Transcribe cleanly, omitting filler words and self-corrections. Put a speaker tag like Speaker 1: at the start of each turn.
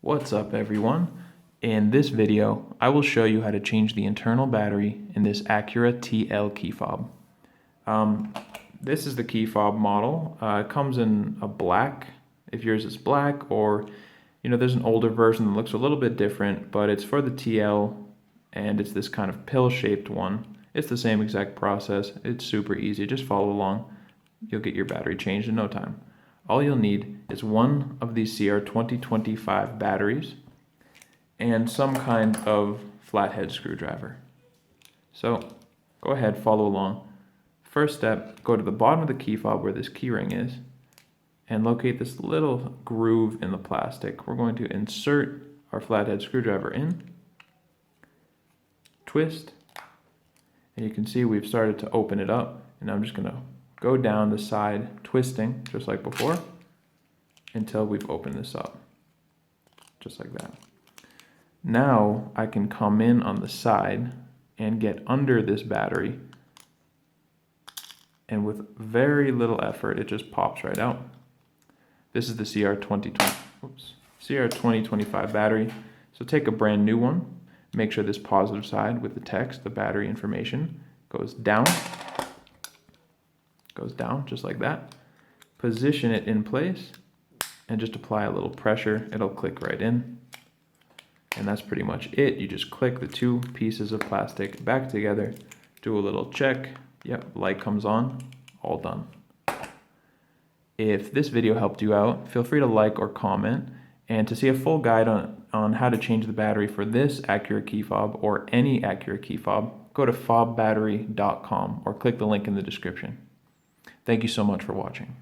Speaker 1: What's up everyone? In this video, I will show you how to change the internal battery in this Acura TL key fob. This is the key fob model. It comes in a black, if yours is black, or there's an older version that looks a little bit different, but it's for the TL and it's this kind of pill-shaped one. It's the same exact process. It's super easy. Just follow along. You'll get your battery changed in no time. All you'll need is one of these CR2025 batteries and some kind of flathead screwdriver. So go ahead, follow along. First step, go to the bottom of the key fob where this key ring is and locate this little groove in the plastic. We're going to insert our flathead screwdriver in, twist, and you can see we've started to open it up. And I'm just going to go down the side, twisting, just like before, until we've opened this up, just like that. Now I can come in on the side and get under this battery, and with very little effort, it just pops right out. This is the CR2025 battery. So take a brand new one, make sure this positive side with the text, the battery information, goes down just like that. Position it in place and just apply a little pressure. It'll click right in. And that's pretty much it. You just click the two pieces of plastic back together, do a little check. Yep, light comes on, all done. If this video helped you out, feel free to like or comment. And to see a full guide on how to change the battery for this Acura key fob or any Acura key fob, go to fobbattery.com or click the link in the description. Thank you so much for watching.